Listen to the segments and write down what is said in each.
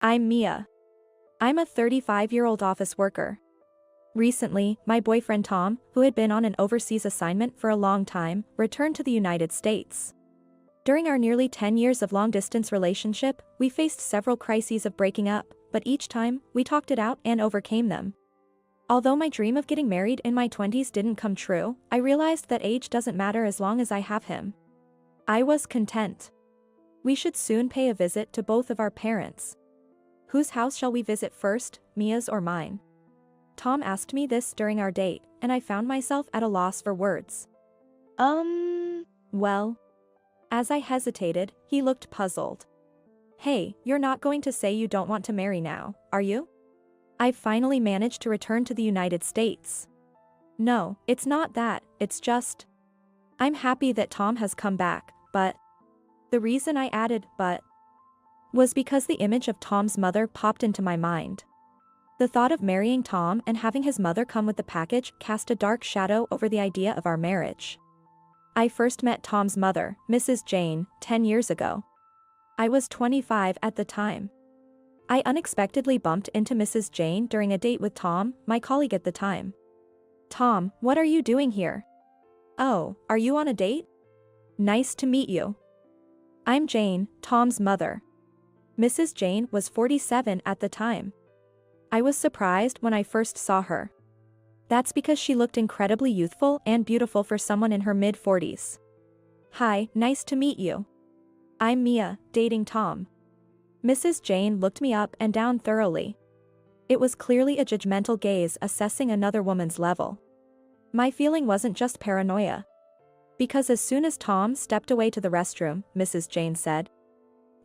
I'm Mia. I'm a 35-year-old office worker. Recently, my boyfriend Tom, who had been on an overseas assignment for a long time, returned to the United States. During our nearly 10 years of long-distance relationship, we faced several crises of breaking up, but each time, we talked it out and overcame them. Although my dream of getting married in my 20s didn't come true, I realized that age doesn't matter as long as I have him. I was content. We should soon pay a visit to both of our parents. Whose house shall we visit first, Mia's or mine? Tom asked me this during our date, and I found myself at a loss for words. Well. As I hesitated, he looked puzzled. Hey, you're not going to say you don't want to marry now, are you? I've finally managed to return to the United States. No, it's not that, it's just. I'm happy that Tom has come back, but. The reason I added but was because the image of Tom's mother popped into my mind. The thought of marrying Tom and having his mother come with the package cast a dark shadow over the idea of our marriage. I first met Tom's mother, Mrs. Jane, 10 years ago. I was 25 at the time. I unexpectedly bumped into Mrs. Jane during a date with Tom, my colleague at the time. Tom, what are you doing here? Oh, are you on a date? Nice to meet you. I'm Jane, Tom's mother. Mrs. Jane was 47 at the time. I was surprised when I first saw her. That's because she looked incredibly youthful and beautiful for someone in her mid-40s. Hi, nice to meet you. I'm Mia, dating Tom. Mrs. Jane looked me up and down thoroughly. It was clearly a judgmental gaze assessing another woman's level. My feeling wasn't just paranoia. Because as soon as Tom stepped away to the restroom, Mrs. Jane said,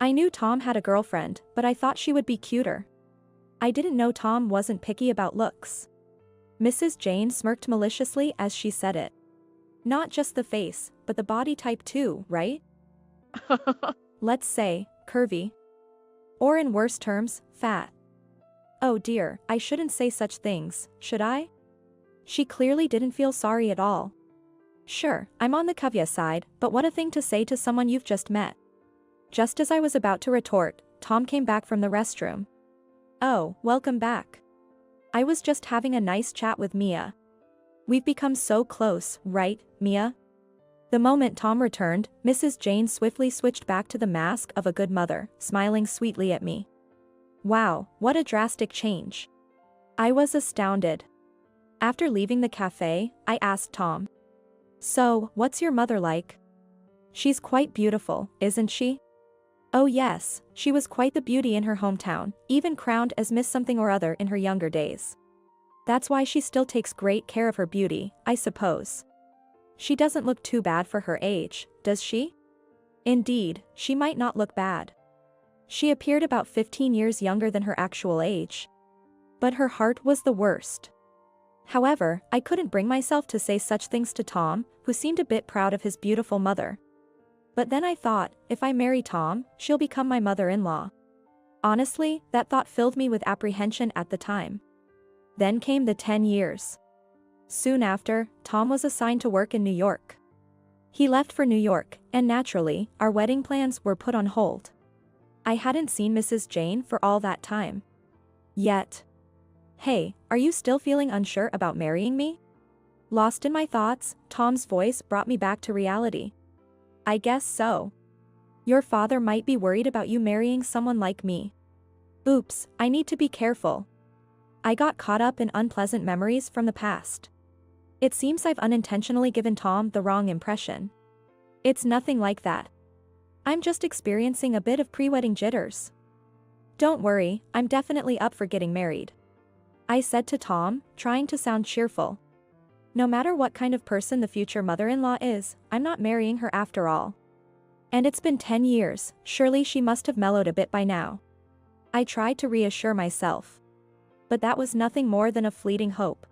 I knew Tom had a girlfriend, but I thought she would be cuter. I didn't know Tom wasn't picky about looks. Mrs. Jane smirked maliciously as she said it. Not just the face, but the body type too, right? Let's say, curvy. Or in worse terms, fat. Oh dear, I shouldn't say such things, should I? She clearly didn't feel sorry at all. Sure, I'm on the caveat side, but what a thing to say to someone you've just met. Just as I was about to retort, Tom came back from the restroom. Oh, welcome back. I was just having a nice chat with Mia. We've become so close, right, Mia? The moment Tom returned, Mrs. Jane swiftly switched back to the mask of a good mother, smiling sweetly at me. Wow, what a drastic change. I was astounded. After leaving the cafe, I asked Tom. So, what's your mother like? She's quite beautiful, isn't she? Oh yes, she was quite the beauty in her hometown, even crowned as Miss Something or Other in her younger days. That's why she still takes great care of her beauty, I suppose. She doesn't look too bad for her age, does she? Indeed, she might not look bad. She appeared about 15 years younger than her actual age. But her heart was the worst. However, I couldn't bring myself to say such things to Tom, who seemed a bit proud of his beautiful mother. But then I thought, if I marry Tom, she'll become my mother-in-law. Honestly, that thought filled me with apprehension at the time. Then came the 10 years. Soon after, Tom was assigned to work in New York. He left for New York, and naturally, our wedding plans were put on hold. I hadn't seen Mrs. Jane for all that time. Yet. Hey, are you still feeling unsure about marrying me? Lost in my thoughts, Tom's voice brought me back to reality. I guess so. Your father might be worried about you marrying someone like me. Oops, I need to be careful. I got caught up in unpleasant memories from the past. It seems I've unintentionally given Tom the wrong impression. It's nothing like that. I'm just experiencing a bit of pre-wedding jitters. Don't worry, I'm definitely up for getting married. I said to Tom, trying to sound cheerful. No matter what kind of person the future mother-in-law is, I'm not marrying her after all. And it's been 10 years, surely she must have mellowed a bit by now. I tried to reassure myself. But that was nothing more than a fleeting hope.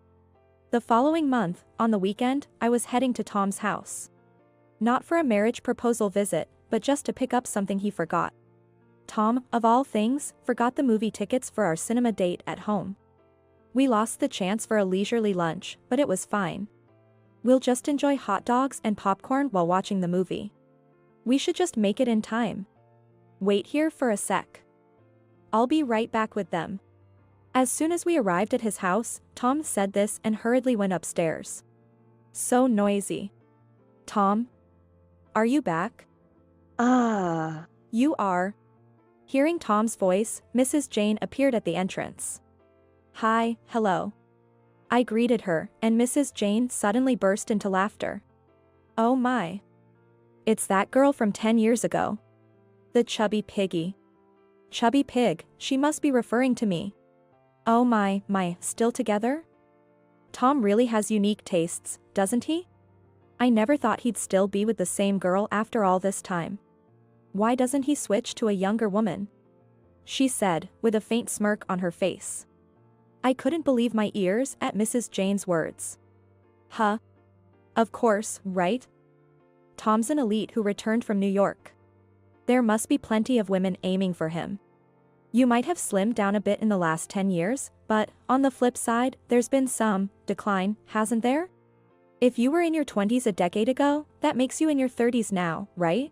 The following month, on the weekend, I was heading to Tom's house. Not for a marriage proposal visit, but just to pick up something he forgot. Tom, of all things, forgot the movie tickets for our cinema date at home. We lost the chance for a leisurely lunch, but it was fine. We'll just enjoy hot dogs and popcorn while watching the movie. We should just make it in time. Wait here for a sec. I'll be right back with them. As soon as we arrived at his house, Tom said this and hurriedly went upstairs. So noisy. Tom? Are you back? Ah. You are. Hearing Tom's voice, Mrs. Jane appeared at the entrance. Hi, hello. I greeted her, and Mrs. Jane suddenly burst into laughter. Oh my. It's that girl from 10 years ago. The chubby piggy. Chubby pig, she must be referring to me. Oh my, still together? Tom really has unique tastes, doesn't he? I never thought he'd still be with the same girl after all this time. Why doesn't he switch to a younger woman? She said, with a faint smirk on her face. I couldn't believe my ears at Mrs. Jane's words. Huh? Of course, right? Tom's an elite who returned from New York. There must be plenty of women aiming for him. You might have slimmed down a bit in the last 10 years, but, on the flip side, there's been some decline, hasn't there? If you were in your 20s a decade ago, that makes you in your 30s now, right?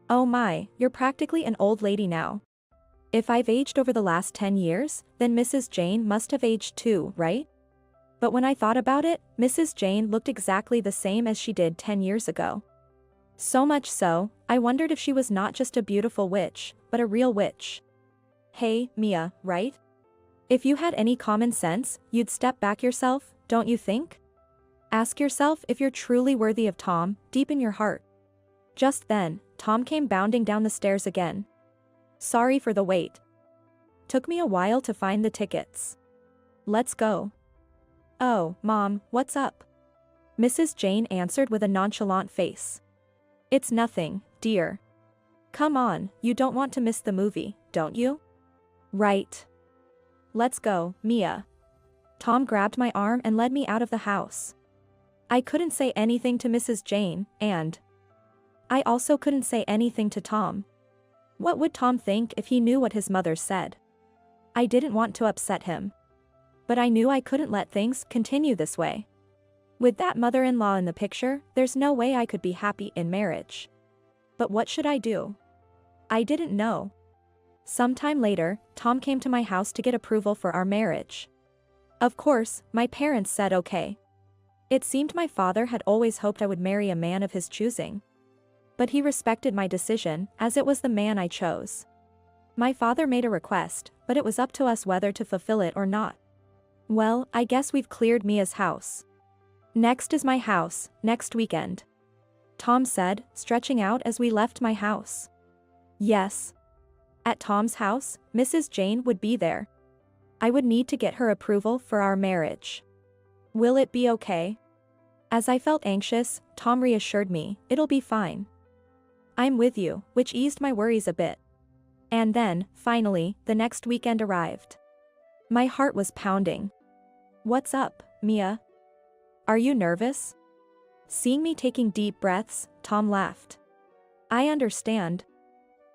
Oh my, you're practically an old lady now. If I've aged over the last 10 years, then Mrs. Jane must have aged too, right? But when I thought about it, Mrs. Jane looked exactly the same as she did 10 years ago. So much so, I wondered if she was not just a beautiful witch, but a real witch. Hey, Mia, right? If you had any common sense, you'd step back yourself, don't you think? Ask yourself if you're truly worthy of Tom, deep in your heart. Just then, Tom came bounding down the stairs again. Sorry for the wait. Took me a while to find the tickets. Let's go. Oh, Mom, what's up? Mrs. Jane answered with a nonchalant face. It's nothing, dear. Come on, you don't want to miss the movie, don't you? Right. Let's go, Mia. Tom grabbed my arm and led me out of the house. I couldn't say anything to Mrs. Jane, and I also couldn't say anything to Tom. What would Tom think if he knew what his mother said? I didn't want to upset him. But I knew I couldn't let things continue this way. With that mother-in-law in the picture, there's no way I could be happy in marriage. But what should I do? I didn't know. Sometime later, Tom came to my house to get approval for our marriage. Of course, my parents said okay. It seemed my father had always hoped I would marry a man of his choosing. But he respected my decision, as it was the man I chose. My father made a request, but it was up to us whether to fulfill it or not. Well, I guess we've cleared Mia's house. Next is my house, next weekend. Tom said, stretching out as we left my house. Yes. At Tom's house, Mrs. Jane would be there. I would need to get her approval for our marriage. Will it be okay? As I felt anxious, Tom reassured me, it'll be fine. I'm with you, which eased my worries a bit. And then, finally, the next weekend arrived. My heart was pounding. What's up, Mia? Are you nervous? Seeing me taking deep breaths, Tom laughed. I understand.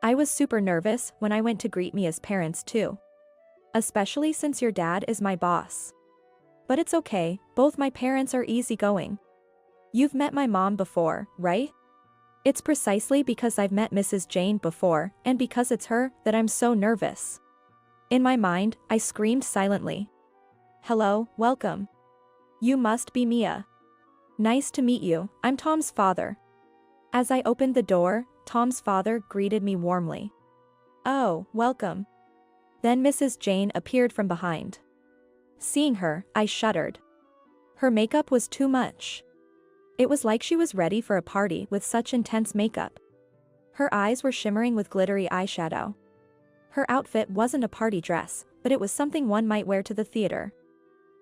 I was super nervous when I went to greet Mia's parents too. Especially since your dad is my boss. But it's okay, both my parents are easygoing. You've met my mom before, right? It's precisely because I've met Mrs. Jane before, and because it's her, that I'm so nervous. In my mind, I screamed silently. Hello, welcome. You must be Mia. Nice to meet you, I'm Tom's father. As I opened the door, Tom's father greeted me warmly. Oh, welcome. Then Mrs. Jane appeared from behind. Seeing her, I shuddered. Her makeup was too much. It was like she was ready for a party with such intense makeup. Her eyes were shimmering with glittery eyeshadow. Her outfit wasn't a party dress, but it was something one might wear to the theater.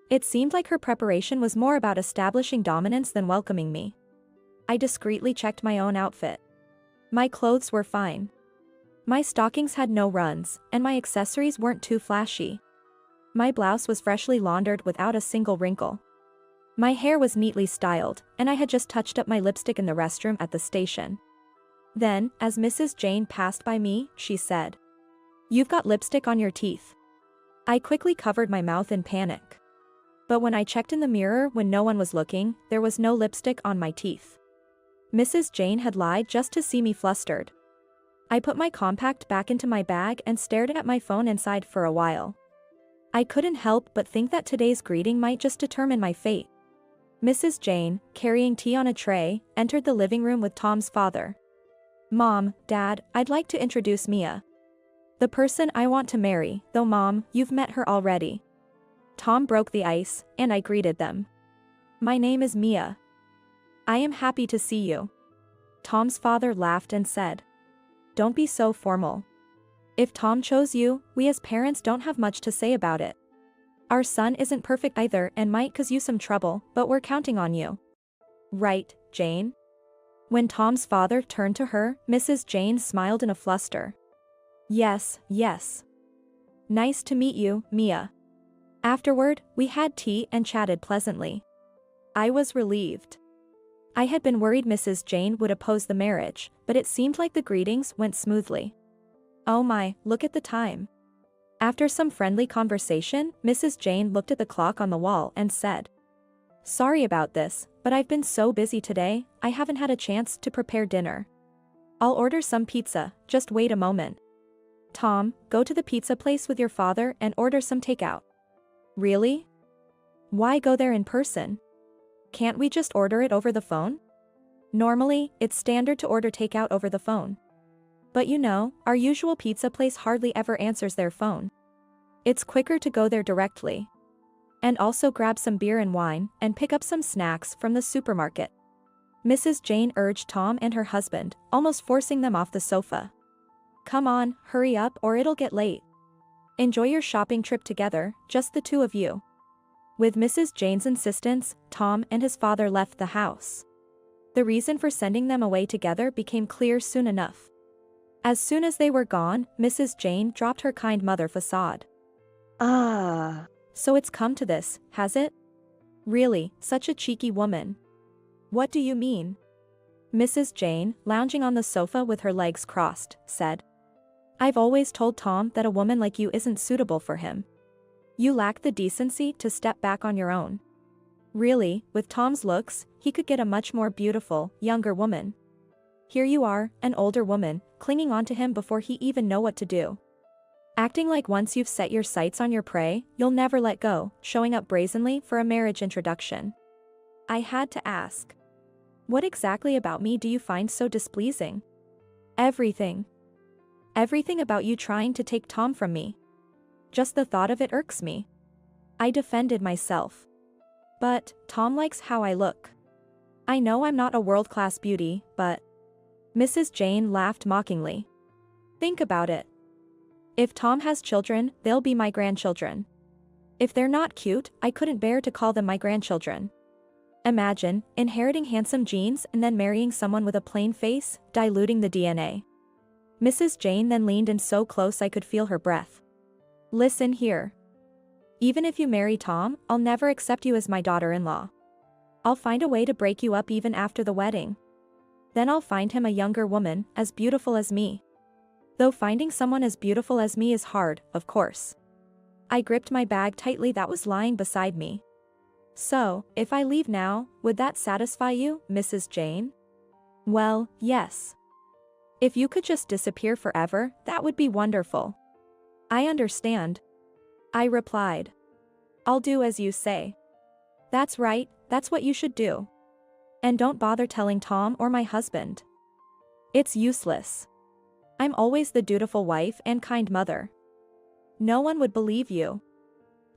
It seemed like her preparation was more about establishing dominance than welcoming me. I discreetly checked my own outfit. My clothes were fine. My stockings had no runs, and my accessories weren't too flashy. My blouse was freshly laundered without a single wrinkle. My hair was neatly styled, and I had just touched up my lipstick in the restroom at the station. Then, as Mrs. Jane passed by me, she said, "You've got lipstick on your teeth." I quickly covered my mouth in panic. But when I checked in the mirror when no one was looking, there was no lipstick on my teeth. Mrs. Jane had lied just to see me flustered. I put my compact back into my bag and stared at my phone inside for a while. I couldn't help but think that today's greeting might just determine my fate. Mrs. Jane, carrying tea on a tray, entered the living room with Tom's father. "Mom, Dad, I'd like to introduce Mia. The person I want to marry, though Mom, you've met her already." Tom broke the ice, and I greeted them. "My name is Mia. I am happy to see you." Tom's father laughed and said, "Don't be so formal. If Tom chose you, we as parents don't have much to say about it. Our son isn't perfect either and might cause you some trouble, but we're counting on you. Right, Jane?" When Tom's father turned to her, Mrs. Jane smiled in a fluster. Yes. Nice to meet you, Mia." Afterward, we had tea and chatted pleasantly. I was relieved. I had been worried Mrs. Jane would oppose the marriage, but it seemed like the greetings went smoothly. Oh my, look at the time. After some friendly conversation, Mrs. Jane looked at the clock on the wall and said, "Sorry about this, but I've been so busy today, I haven't had a chance to prepare dinner. I'll order some pizza, just wait a moment." "Tom, go to the pizza place with your father and order some takeout." "Really? Why go there in person? Can't we just order it over the phone?" "Normally, it's standard to order takeout over the phone. But you know, our usual pizza place hardly ever answers their phone. It's quicker to go there directly. And also grab some beer and wine, and pick up some snacks from the supermarket." Mrs. Jane urged Tom and her husband, almost forcing them off the sofa. "Come on, hurry up or it'll get late. Enjoy your shopping trip together, just the two of you." With Mrs. Jane's insistence, Tom and his father left the house. The reason for sending them away together became clear soon enough. As soon as they were gone, Mrs. Jane dropped her kind mother facade. Ah. "So it's come to this, has it? Really, such a cheeky woman." "What do you mean?" Mrs. Jane, lounging on the sofa with her legs crossed, said, "I've always told Tom that a woman like you isn't suitable for him. You lack the decency to step back on your own. Really, with Tom's looks, he could get a much more beautiful, younger woman. Here you are, an older woman, clinging onto him before he even know what to do. Acting like once you've set your sights on your prey, you'll never let go, showing up brazenly for a marriage introduction." I had to ask, "What exactly about me do you find so displeasing?" "Everything. Everything about you trying to take Tom from me. Just the thought of it irks me." I defended myself. "But, Tom likes how I look. I know I'm not a world-class beauty, but..." Mrs. Jane laughed mockingly. "Think about it. If Tom has children, they'll be my grandchildren. If they're not cute, I couldn't bear to call them my grandchildren. Imagine, inheriting handsome genes and then marrying someone with a plain face, diluting the DNA." Mrs. Jane then leaned in so close I could feel her breath. "Listen here. Even if you marry Tom, I'll never accept you as my daughter-in-law. I'll find a way to break you up even after the wedding. Then I'll find him a younger woman, as beautiful as me. Though finding someone as beautiful as me is hard, of course." I gripped my bag tightly that was lying beside me. "So, if I leave now, would that satisfy you, Mrs. Jane?" "Well, yes. If you could just disappear forever, that would be wonderful." "I understand," I replied. "I'll do as you say." "That's right, that's what you should do. And don't bother telling Tom or my husband. It's useless. I'm always the dutiful wife and kind mother. No one would believe you."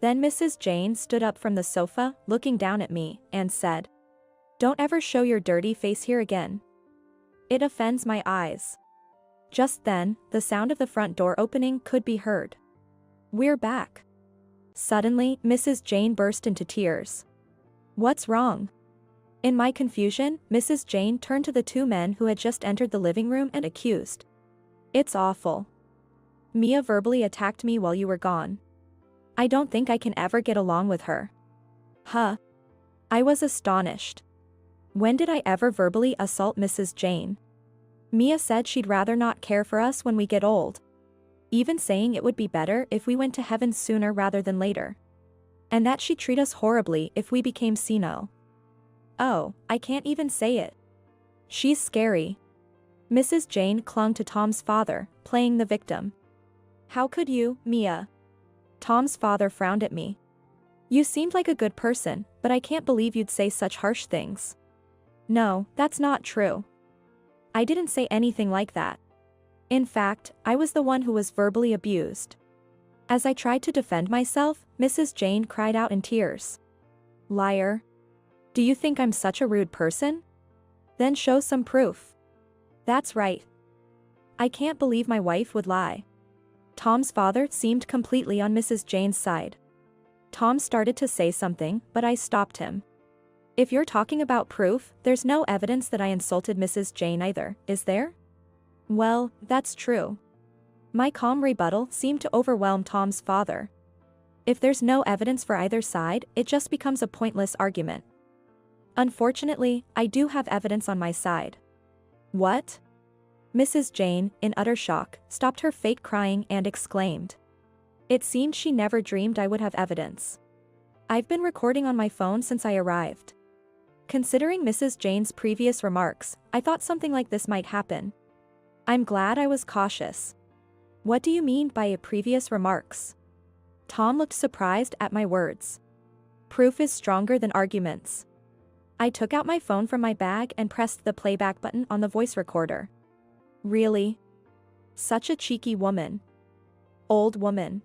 Then Mrs. Jane stood up from the sofa, looking down at me, and said, "Don't ever show your dirty face here again. It offends my eyes." Just then, the sound of the front door opening could be heard. "We're back." Suddenly, Mrs. Jane burst into tears. "What's wrong?" In my confusion, Mrs. Jane turned to the two men who had just entered the living room and accused, "It's awful. Mia verbally attacked me while you were gone. I don't think I can ever get along with her." Huh? I was astonished. When did I ever verbally assault Mrs. Jane? Mia said she'd rather not care for us when we get old. Even saying it would be better if we went to heaven sooner rather than later. And that she'd treat us horribly if we became senile. Oh, I can't even say it. She's scary. Mrs. Jane clung to Tom's father, playing the victim. How could you, Mia? Tom's father frowned at me. You seemed like a good person, but I can't believe you'd say such harsh things. No, that's not true. I didn't say anything like that. In fact, I was the one who was verbally abused. As I tried to defend myself, Mrs. Jane cried out in tears. Liar. Do you think I'm such a rude person? Then show some proof. That's right. I can't believe my wife would lie. Tom's father seemed completely on Mrs. Jane's side. Tom started to say something, but I stopped him. If you're talking about proof, there's no evidence that I insulted Mrs. Jane either, is there? Well, that's true. My calm rebuttal seemed to overwhelm Tom's father. If there's no evidence for either side, it just becomes a pointless argument. Unfortunately, I do have evidence on my side. What? Mrs. Jane, in utter shock, stopped her fake crying and exclaimed. It seemed she never dreamed I would have evidence. I've been recording on my phone since I arrived. Considering Mrs. Jane's previous remarks, I thought something like this might happen. I'm glad I was cautious. What do you mean by previous remarks? Tom looked surprised at my words. Proof is stronger than arguments. I took out my phone from my bag and pressed the playback button on the voice recorder. Really? Such a cheeky woman. Old woman.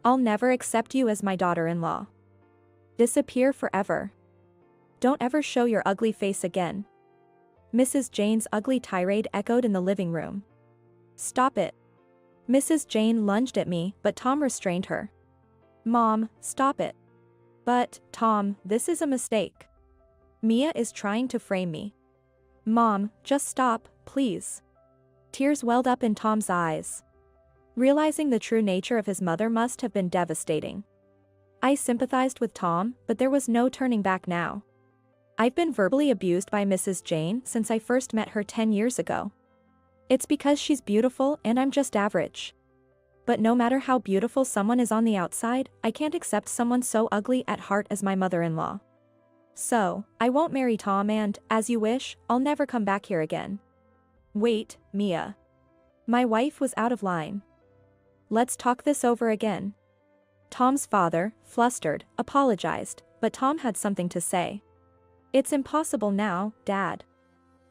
I'll never accept you as my daughter-in-law. Disappear forever. Don't ever show your ugly face again. Mrs. Jane's ugly tirade echoed in the living room. Stop it. Mrs. Jane lunged at me, but Tom restrained her. Mom, stop it. But, Tom, this is a mistake. Mia is trying to frame me. Mom, just stop, please. Tears welled up in Tom's eyes. Realizing the true nature of his mother must have been devastating. I sympathized with Tom, but there was no turning back now. I've been verbally abused by Mrs. Jane since I first met her 10 years ago. It's because she's beautiful and I'm just average. But no matter how beautiful someone is on the outside, I can't accept someone so ugly at heart as my mother-in-law. So, I won't marry Tom and, as you wish, I'll never come back here again. Wait, Mia. My wife was out of line. Let's talk this over again. Tom's father, flustered, apologized, but Tom had something to say. It's impossible now, Dad.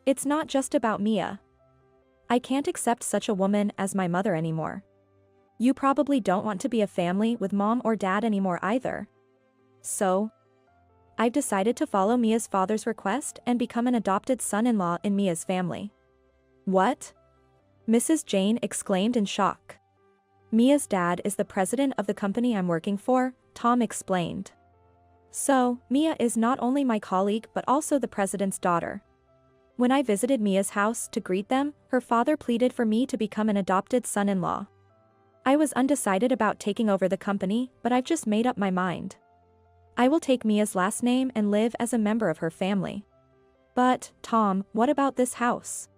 It's not just about Mia. I can't accept such a woman as my mother anymore. You probably don't want to be a family with Mom or Dad anymore either. So, I've decided to follow Mia's father's request and become an adopted son-in-law in Mia's family. What? Mrs. Jane exclaimed in shock. Mia's dad is the president of the company I'm working for, Tom explained. So, Mia is not only my colleague but also the president's daughter. When I visited Mia's house to greet them, her father pleaded for me to become an adopted son-in-law. I was undecided about taking over the company, but I've just made up my mind. I will take Mia's last name and live as a member of her family. But, Tom, what about this house?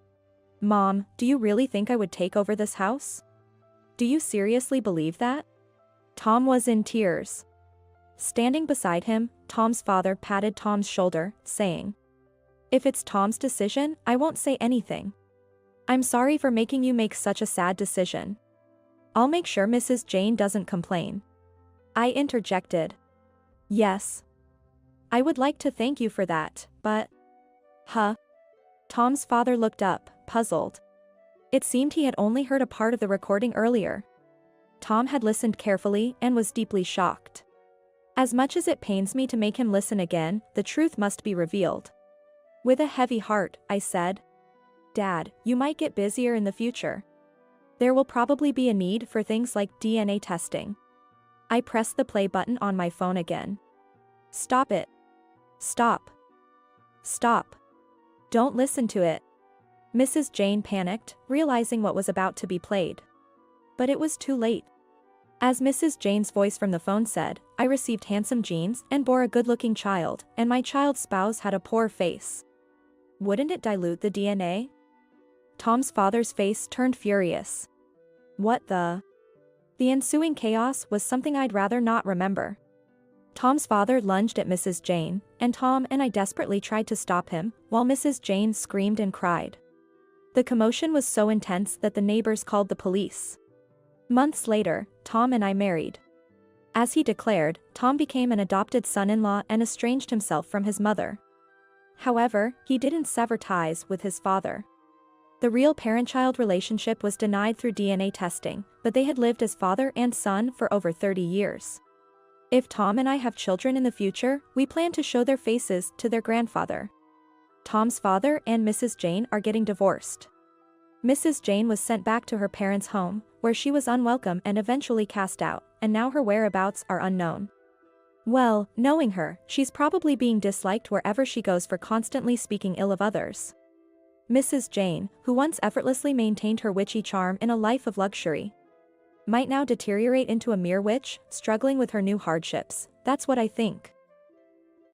Mom, do you really think I would take over this house? Do you seriously believe that? Tom was in tears. Standing beside him, Tom's father patted Tom's shoulder, saying, If it's Tom's decision, I won't say anything. I'm sorry for making you make such a sad decision. I'll make sure Mrs. Jane doesn't complain. I interjected. Yes. I would like to thank you for that, but... Huh? Tom's father looked up, puzzled. It seemed he had only heard a part of the recording earlier. Tom had listened carefully and was deeply shocked. As much as it pains me to make him listen again, the truth must be revealed. With a heavy heart, I said, Dad, you might get busier in the future. There will probably be a need for things like DNA testing. I pressed the play button on my phone again. Stop it. Stop. Stop. Don't listen to it. Mrs. Jane panicked, realizing what was about to be played. But it was too late. As Mrs. Jane's voice from the phone said, I received handsome genes and bore a good-looking child, and my child's spouse had a poor face. Wouldn't it dilute the DNA? Tom's father's face turned furious. What the? The ensuing chaos was something I'd rather not remember. Tom's father lunged at Mrs. Jane, and Tom and I desperately tried to stop him, while Mrs. Jane screamed and cried. The commotion was so intense that the neighbors called the police. Months later, Tom and I married. As he declared, Tom became an adopted son-in-law and estranged himself from his mother. However, he didn't sever ties with his father. The real parent-child relationship was denied through DNA testing, but they had lived as father and son for over 30 years. If Tom and I have children in the future, we plan to show their faces to their grandfather. Tom's father and Mrs. Jane are getting divorced. Mrs. Jane was sent back to her parents' home, where she was unwelcome and eventually cast out, and now her whereabouts are unknown. Well, knowing her, she's probably being disliked wherever she goes for constantly speaking ill of others. Mrs. Jane, who once effortlessly maintained her witchy charm in a life of luxury, might now deteriorate into a mere witch, struggling with her new hardships. That's what I think.